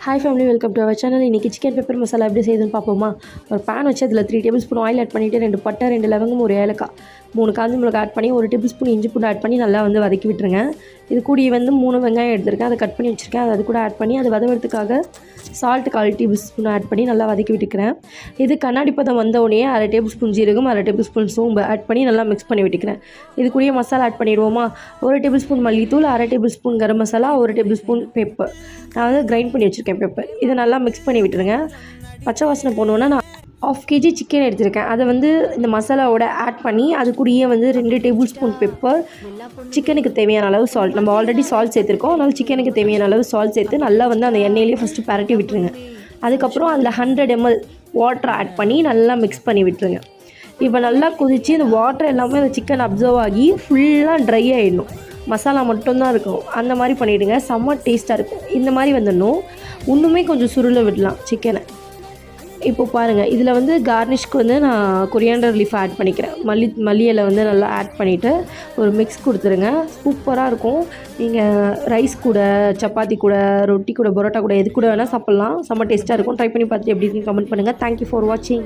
Hi family, welcome to our channel. இன்றைக்கி chicken pepper masala எப்படி செய்யுதுன்னு பார்ப்போமா. ஒரு பேன் வச்சு அதில் 3 டேபிள் ஸ்பூன் ஆயில் ஆட் பண்ணிவிட்டு 2 பட்டை, 2 லவங்கம், 1 ஏலக்காய், 3 காஞ்ச மிளகாய் ஆட் பண்ணி 1 டேபிள் ஸ்பூன் இஞ்சி பூண்டு ஆட் பண்ணி நல்லா வதக்கி விட்டுருங்க. இது கூடிய 3 வெங்காயம் எடுத்திருக்கேன், அதை கட் பண்ணி வச்சுருக்கேன். அது கூட ஆட் பண்ணி அது வதக்கிறதுக்காக சால்ட் 1/4 டேபிள் ஸ்பூன் ஆட் பண்ணி நல்லா வதக்கி விட்டுக்கிறேன். இது கண்ணாடி பதம் வந்த உடனே 1/2 டேபிள் ஸ்பூன் ஜீரகம், 1/2 டேபிள் ஸ்பூன் சோம்பு ஆட் பண்ணி நல்லா மிக்ஸ் பண்ணி விட்டுக்கிறேன். இது கூடிய மசாலா ஆட் பண்ணிடுவோமா. 1 டேபிள் ஸ்பூன் மல்லித்தூள், 1/2 table spoon garam masala, 1 table spoon pepper. நான் கிரைண்ட் பண்ணி வச்சுருக்கேன் பெப்பர். இதை நல்லா மிக்ஸ் பண்ணி விட்டுருங்க. பச்சை வாசனை போனோன்னா நான் 1/2 kg சிக்கன் எடுத்திருக்கேன். அதை இந்த மசாலாவோட ஆட் பண்ணி அது கூடயே 2 டேபிள் ஸ்பூன் பெப்பர், சிக்கனுக்கு தேவையான அளவு சால்ட். நம்ம ஆல்ரெடி சால்ட் சேர்த்துருக்கோம், அதனால் சிக்கனுக்கு தேவையான அளவு சால்ட் சேர்த்து நல்லா அந்த எண்ணெயிலே ஃபஸ்ட்டு பரட்டி விட்டுருங்க. அதுக்கப்புறம் அதில் 100 ml வாட்டர் ஆட் பண்ணி நல்லா மிக்ஸ் பண்ணி விட்டுருங்க. இப்போ நல்லா கொதித்து இந்த வாட்டர் எல்லாமே அந்த சிக்கன் அப்சர்வ் ஆகி ஃபுல்லாக ட்ரை ஆகிடணும். மசாலா மட்டும்தான் இருக்கும், அந்த மாதிரி பண்ணிவிடுங்க. செம்ம டேஸ்ட்டாக இருக்கும். இந்த மாதிரி வந்துடணும். இன்னுமே கொஞ்சம் சுருள விடலாம் சிக்கனை. இப்போ பாருங்கள், இதில் கார்னிஷ்க்கு நான் கொரியாண்டர் லீஃப் ஆட் பண்ணிக்கிறேன். மல்லி இலை நல்லா ஆட் பண்ணிவிட்டு ஒரு மிக்ஸ் கொடுத்துருங்க. சூப்பராக இருக்கும். நீங்கள் ரைஸ் கூட, சப்பாத்தி கூட, ரொட்டி கூட, பரோட்டா கூட எது கூட வேணால் சாப்பிட்லாம். செம்ம டேஸ்ட்டாக இருக்கும். ட்ரை பண்ணி பார்த்துட்டு எப்படி இருக்குன்னு கமெண்ட் பண்ணுங்கள். தேங்க்யூ ஃபார் வாட்சிங்.